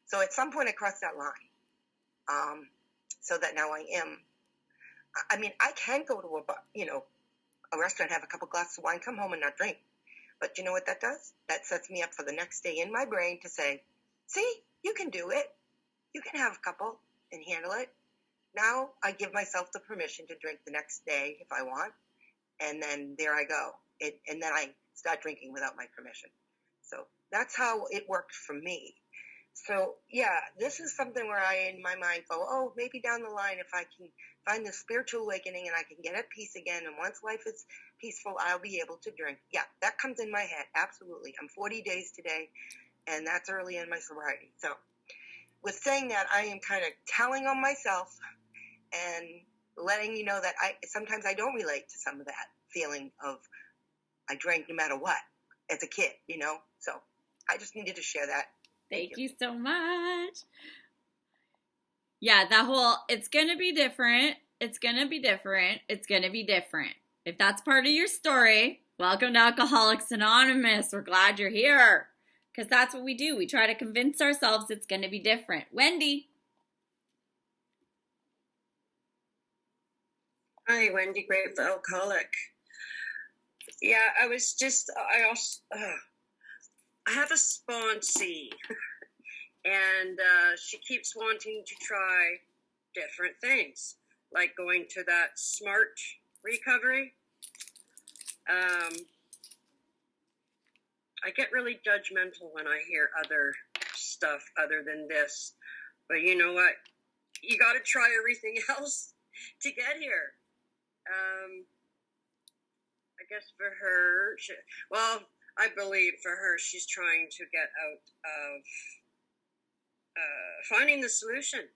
So at some point I crossed that line. So that now I am. I can go to a restaurant, have a couple glasses of wine, come home and not drink. But you know what that does? That sets me up for the next day in my brain to say, see, you can do it. You can have a couple and handle it. Now I give myself the permission to drink the next day if I want. And then there I go. And then I start drinking without my permission. So that's how it worked for me. So, yeah, this is something where I, in my mind, go, oh, maybe down the line, if I can find the spiritual awakening and I can get at peace again, and once life is peaceful, I'll be able to drink. Yeah, that comes in my head, absolutely. I'm 40 days today, and that's early in my sobriety. So, with saying that, I am kind of telling on myself and letting you know that sometimes I don't relate to some of that feeling of I drank no matter what as a kid, you know? So, I just needed to share that. Thank you so much. Yeah, that whole, it's going to be different. It's going to be different. It's going to be different. If that's part of your story, welcome to Alcoholics Anonymous. We're glad you're here. Because that's what we do. We try to convince ourselves it's going to be different. Wendy. Hi, Wendy, grateful alcoholic. Yeah, I have a sponsee, and she keeps wanting to try different things, like going to that SMART recovery. I get really judgmental when I hear other stuff other than this, but you know what? You got to try everything else to get here. I guess for her, I believe for her, she's trying to get out of finding the solution.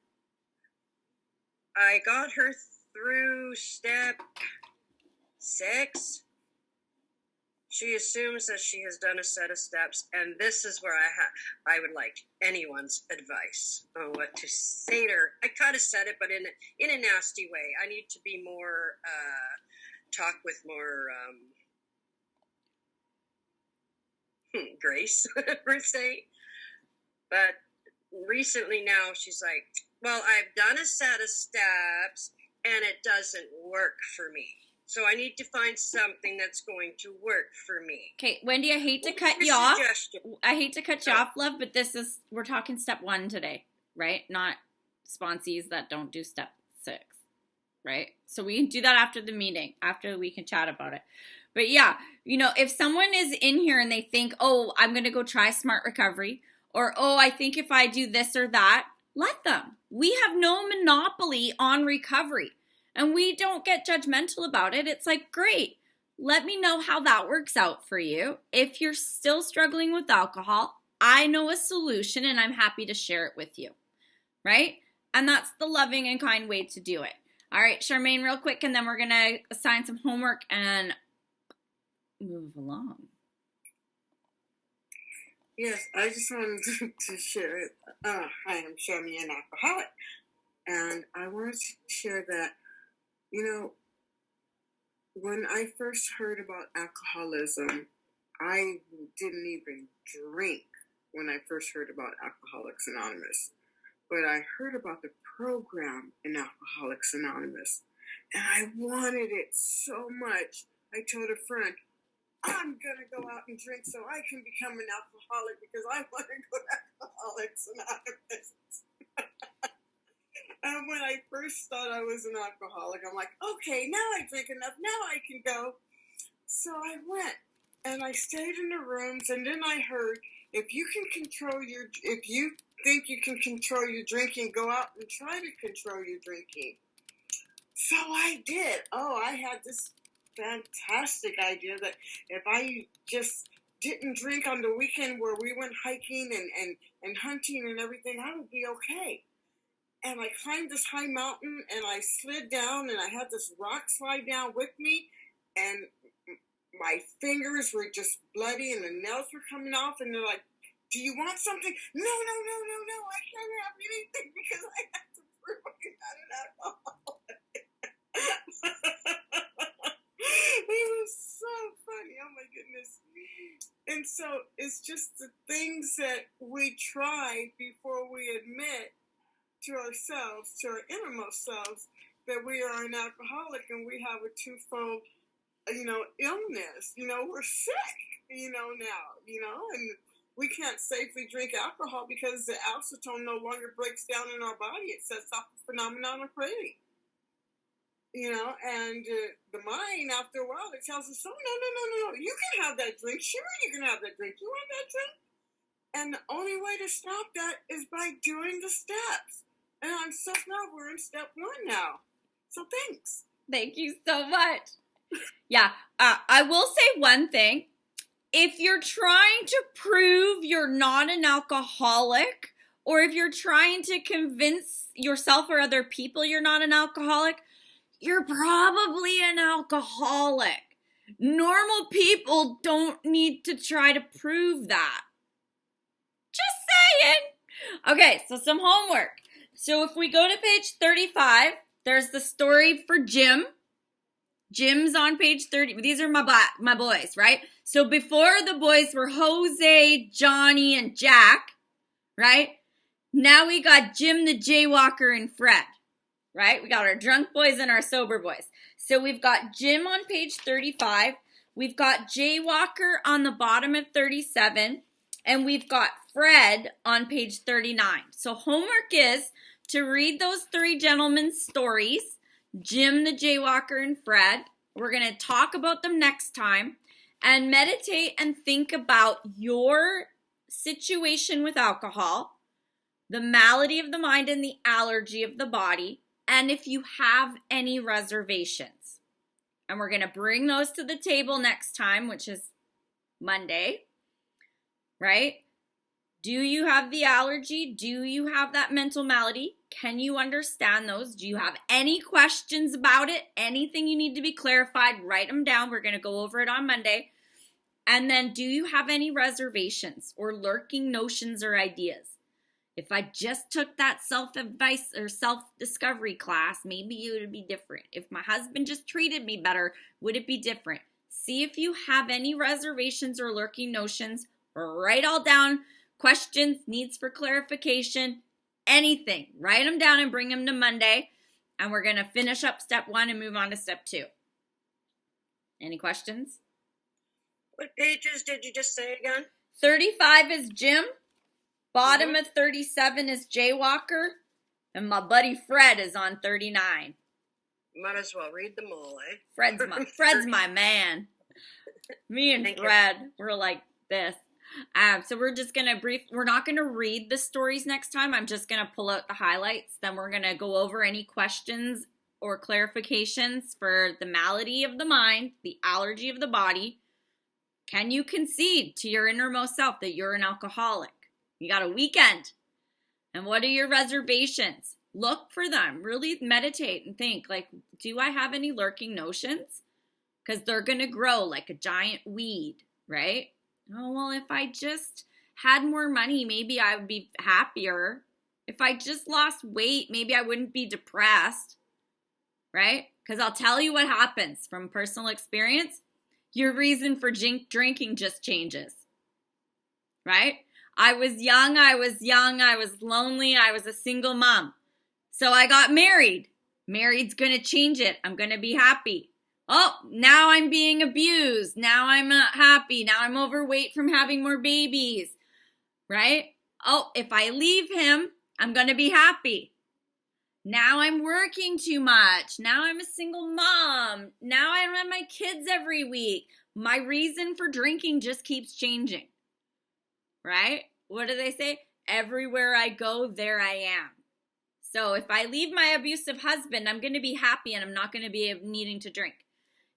I got her through step 6. She assumes that she has done a set of steps, and this is where I would like anyone's advice on what to say to her. I kind of said it, but in a nasty way. I need to be more, talk with more grace, per se. But recently now, she's like, well, I've done a set of steps, and it doesn't work for me. So I need to find something that's going to work for me. Okay, Wendy, I hate to cut you off. I hate to cut you off, love, but we're talking step 1 today, right? Not sponsees that don't do step 6, right? So we can do that after the meeting, after we can chat about it. But yeah, if someone is in here and they think, oh, I'm going to go try Smart Recovery, or, oh, I think if I do this or that, let them. We have no monopoly on recovery. And we don't get judgmental about it. It's like, great, let me know how that works out for you. If you're still struggling with alcohol, I know a solution and I'm happy to share it with you, right? And that's the loving and kind way to do it. All right, Charmaine, real quick, and then we're going to assign some homework and move along. Yes, I just wanted to share it. Hi, I'm Charmaine, an alcoholic. And I wanted to share that, when I first heard about alcoholism, I didn't even drink when I first heard about Alcoholics Anonymous. But I heard about the program in Alcoholics Anonymous, and I wanted it so much. I told a friend, I'm going to go out and drink so I can become an alcoholic because I want to go to Alcoholics Anonymous. And when I first thought I was an alcoholic, I'm like, okay, now I drink enough. Now I can go. So I went and I stayed in the rooms, and then I heard, if you think you can control your drinking, go out and try to control your drinking. So I did. Oh, I had this fantastic idea that if I just didn't drink on the weekend where we went hiking and hunting and everything, I would be okay. And I climbed this high mountain, and I slid down, and I had this rock slide down with me, and my fingers were just bloody, and the nails were coming off, and they're like, do you want something? No, I can't have anything because I have to prove I'm not an alcoholic. It was so funny. Oh, my goodness. And so it's just the things that we try before we admit to ourselves, to our innermost selves, that we are an alcoholic and we have a twofold, illness. We're sick, now, and we can't safely drink alcohol because the acetone no longer breaks down in our body. It sets off the phenomenon of craving. And the mind, after a while, it tells us, oh, no, you can have that drink. Sure, you can have that drink. You want that drink? And the only way to stop that is by doing the steps. And I'm so glad we're in step 1 now. So thanks. Thank you so much. Yeah, I will say one thing. If you're trying to prove you're not an alcoholic, or if you're trying to convince yourself or other people you're not an alcoholic, you're probably an alcoholic. Normal people don't need to try to prove that. Just saying. Okay, so some homework. So if we go to page 35, there's the story for Jim. Jim's on page 30. These are my boys, right? So before the boys were Jose, Johnny, and Jack, right? Now we got Jim the Jaywalker and Fred, right? We got our drunk boys and our sober boys. So we've got Jim on page 35. We've got Jaywalker on the bottom of 37. And we've got Fred on page 39. So homework is to read those 3 gentlemen's stories, Jim the Jaywalker and Fred. We're going to talk about them next time and meditate and think about your situation with alcohol, the malady of the mind and the allergy of the body, and if you have any reservations. And we're going to bring those to the table next time, which is Monday, right? Do you have the allergy? Do you have that mental malady? Can you understand those? Do you have any questions about it? Anything you need to be clarified? Write them down. We're going to go over it on Monday. And then, do you have any reservations or lurking notions or ideas? If I just took that self-advice or self-discovery class, maybe it would be different. If my husband just treated me better, would it be different? See if you have any reservations or lurking notions. Write all down. Questions, needs for clarification, anything. Write them down and bring them to Monday. And we're going to finish up step 1 and move on to step 2. Any questions? What pages did you just say again? 35 is Jim. Bottom of 37 is Jaywalker. And my buddy Fred is on 39. Might as well read them all, eh? Fred's my man. Me and Fred, we're like this. So we're just going to we're not going to read the stories next time. I'm just going to pull out the highlights. Then we're going to go over any questions or clarifications for the malady of the mind, the allergy of the body. Can you concede to your innermost self that you're an alcoholic? You got a weekend. And what are your reservations? Look for them. Really meditate and think, like, do I have any lurking notions? Because they're going to grow like a giant weed, right? Oh, well, if I just had more money, maybe I would be happier. If I just lost weight, maybe I wouldn't be depressed, right? Because I'll tell you what happens from personal experience. Your reason for drinking just changes, right? I was young, I was lonely, I was a single mom. So I got married. Married's going to change it. I'm going to be happy. Oh, now I'm being abused. Now I'm not happy. Now I'm overweight from having more babies, right? Oh, if I leave him, I'm going to be happy. Now I'm working too much. Now I'm a single mom. Now I don't have my kids every week. My reason for drinking just keeps changing, right? What do they say? Everywhere I go, there I am. So if I leave my abusive husband, I'm going to be happy and I'm not going to be needing to drink.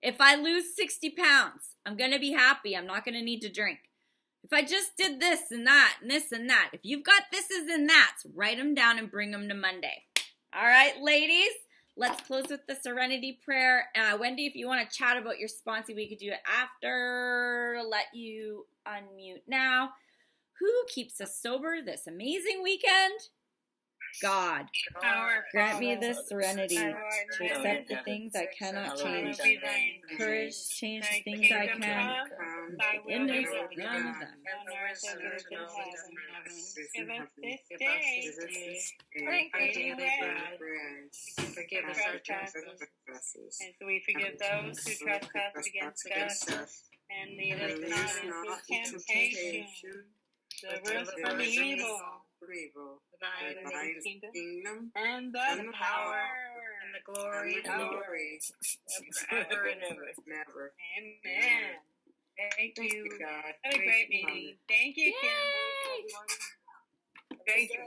If I lose 60 pounds, I'm going to be happy. I'm not going to need to drink. If I just did this and that and this and that, if you've got thises and that's, write them down and bring them to Monday. All right, ladies, let's close with the Serenity Prayer. Wendy, if you want to chat about your sponsee, we could do it after. Let you unmute now. Who keeps us sober this amazing weekend? God. Grant me this serenity to accept the things I cannot change. Courage to change the things I can. Forgiveness of none of them. Give us this day our daily bread. Forgive us our trespasses, as we forgive those who trespass against us. And lead us not into temptation, deliver us from evil. Thine is the kingdom, and the power, and the glory, forever and ever. Amen. Thank you. Have a great meeting. Thank you, Kim. Thank you.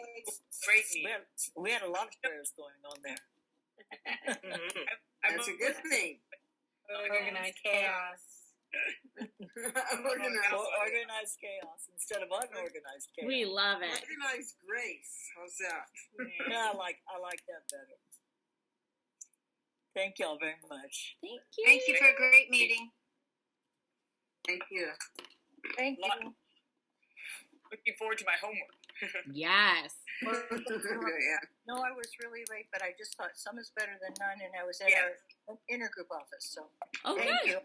Great We meeting. had, we had a lot of prayers going on there. Mhm. That's a good thing. Organized chaos. Organized chaos instead of unorganized chaos. We love it. Organized grace. How's that? Yeah, I like that better. Thank y'all very much. Thank you. Thank you for a great meeting. Thank you. Thank you. Looking forward to my homework. Yes. Yeah. No, I was really late, but I just thought some is better than none, and I was at Yeah. our intergroup office, so Oh, thank good. you.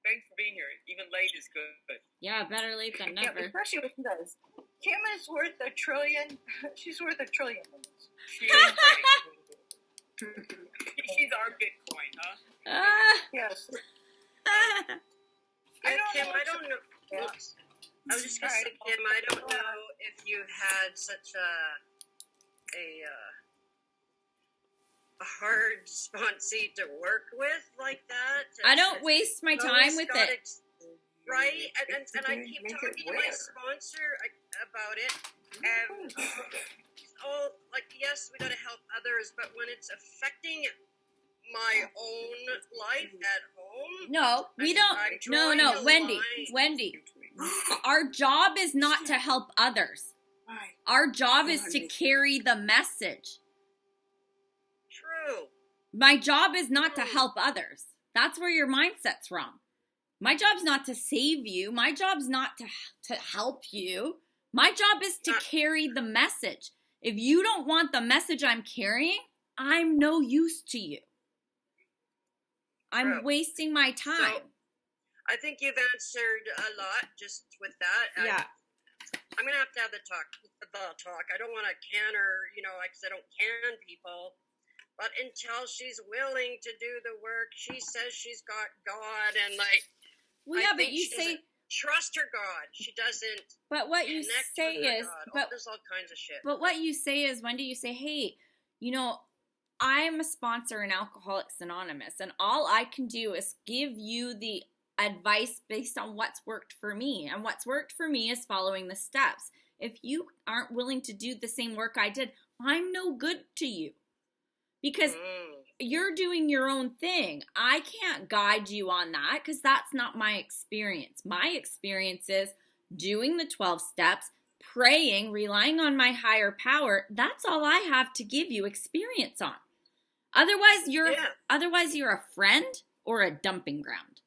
Thanks for being here. Even late is good. Yeah, better late than Yeah, never. especially with you guys. Kim is worth $1 trillion. She's worth $1 trillion. She is great. She's our Bitcoin, huh? Ah. Yes. Kim, I don't know. Yeah. Oops. I was just gonna say, Kim, I don't know if you've had such a hard sponsee to work with like that. I don't waste my time with it. Right, and I keep Make it talking to my wear. sponsor about it, and oh, like yes, we gotta help others, but when it's affecting my own life at home, No, we don't. I'm No, drawing no, a Wendy. line. Wendy. Our job is not to help others. Right. Our job is to carry the message. True. My job is not to help others. That's where your mindset's wrong. My job's not to save you. My job's not to help you. My job is to carry the message. If you don't want the message I'm carrying, I'm no use to you. I'm True. wasting my time. So, I think you've answered a lot just with that. Yeah. I'm gonna have to have the talk. I don't want to can her, because I don't can people. But until she's willing to do the work, she says she's got God, and Well, I yeah, but think you she say, doesn't trust her God. She doesn't. but what you connect say with her is, God. but There's all kinds of shit. But what you say is, Wendy, you say, hey, I'm a sponsor in Alcoholics Anonymous, and all I can do is give you the advice based on what's worked for me. And what's worked for me is following the steps. If you aren't willing to do the same work I did, I'm no good to you. Because you're doing your own thing. I can't guide you on that because that's not my experience. My experience is doing the 12 steps, praying, relying on my higher power. That's all I have to give you experience on. Otherwise, you're a friend or a dumping ground.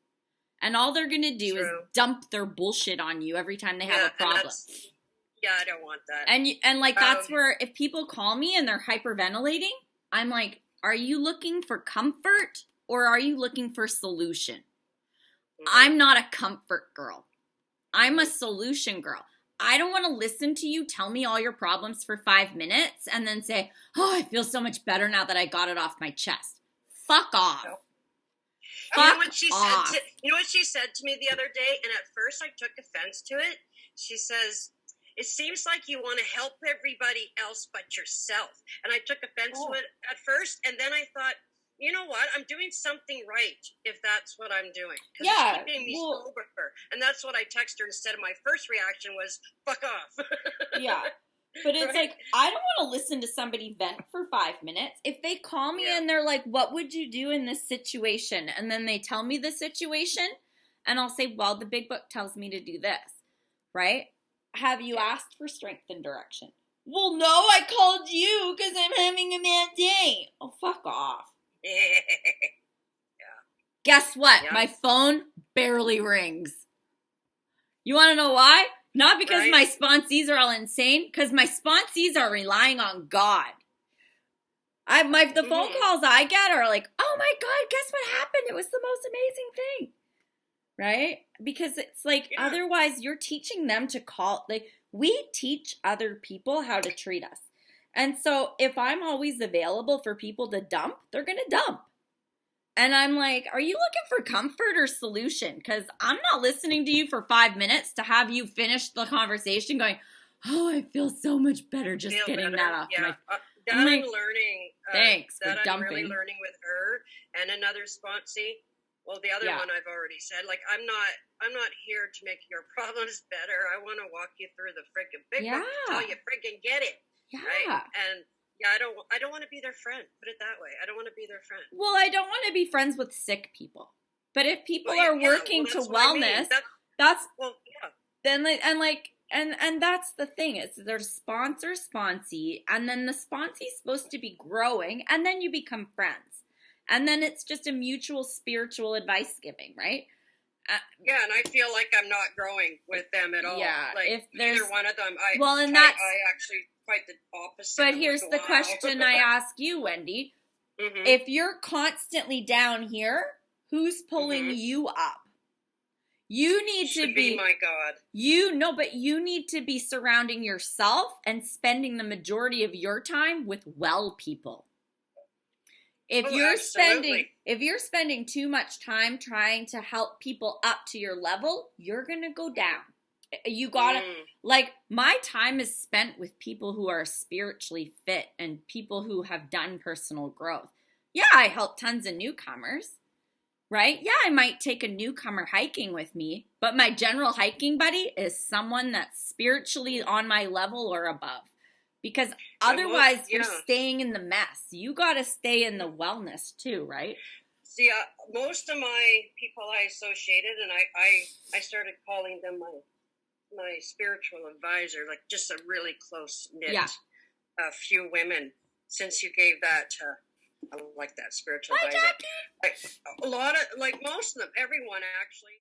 And all they're going to do is dump their bullshit on you every time they have a problem. Yeah, I don't want that. And that's where if people call me and they're hyperventilating, I'm like, are you looking for comfort or are you looking for solution? Mm-hmm. I'm not a comfort girl. I'm a solution girl. I don't want to listen to you tell me all your problems for 5 minutes and then say, oh, I feel so much better now that I got it off my chest. Fuck off. Nope. Fuck you know what she off. said you know what she said to me the other day, and at first I took offense to it. She says, it seems like you want to help everybody else but yourself. And I took offense to it at first, and then I thought, you know what? I'm doing something right if that's what I'm doing. Because it's keeping me sober. And that's what I texted her instead of my first reaction was, fuck off. Yeah. But it's like, I don't want to listen to somebody vent for 5 minutes. If they call me and they're like, what would you do in this situation? And then they tell me the situation, and I'll say, well, the big book tells me to do this, right? Have you asked for strength and direction? Well, no, I called you because I'm having a bad day. Oh, fuck off. Guess what? My phone barely rings. You want to know why? Not because my sponsees are all insane, because my sponsees are relying on God. The phone calls I get are like, oh my God, guess what happened? It was the most amazing thing. Right? Because it's like, otherwise you're teaching them to call, we teach other people how to treat us. And so if I'm always available for people to dump, they're going to dump. And I'm like, are you looking for comfort or solution? Because I'm not listening to you for 5 minutes to have you finish the conversation going, oh, I feel so much better just getting that off my... That I'm learning. Thanks that for I'm dumping. really learning with her and another sponsee. Well, the other Yeah. one I've already said, like, I'm not here to make your problems better. I want to walk you through the freaking big book until you freaking get it. Yeah. Right? And yeah, I don't want to be their friend. Put it that way. I don't want to be their friend. Well, I don't want to be friends with sick people. But if people Well, are yeah, working well, to that's what I mean. wellness, Well, yeah. then and that's the thing. It's there's sponsor, sponsee, and then the sponsee's supposed to be growing, and then you become friends. And then it's just a mutual spiritual advice giving, right? Yeah, and I feel like I'm not growing with them at all. Yeah, Like, if there's either one of them, I actually quite the opposite. But I'm here's like, the wow. question I ask you, Wendy. Mhm. If you're constantly down here, who's pulling you up? You need to Should be my God. but you need to be surrounding yourself and spending the majority of your time with well people. If you're spending too much time trying to help people up to your level, you're going to go down. You gotta, like, my time is spent with people who are spiritually fit and people who have done personal growth. Yeah, I help tons of newcomers, right? Yeah, I might take a newcomer hiking with me, but my general hiking buddy is someone that's spiritually on my level or above. Because otherwise, you're staying in the mess. You gotta stay in the wellness too, right? See, most of my people I associated, and I started calling them my spiritual advisor, like just a really close knit few women. Since you gave that, I like that spiritual advisor. Like, a lot of, like most of them, everyone actually.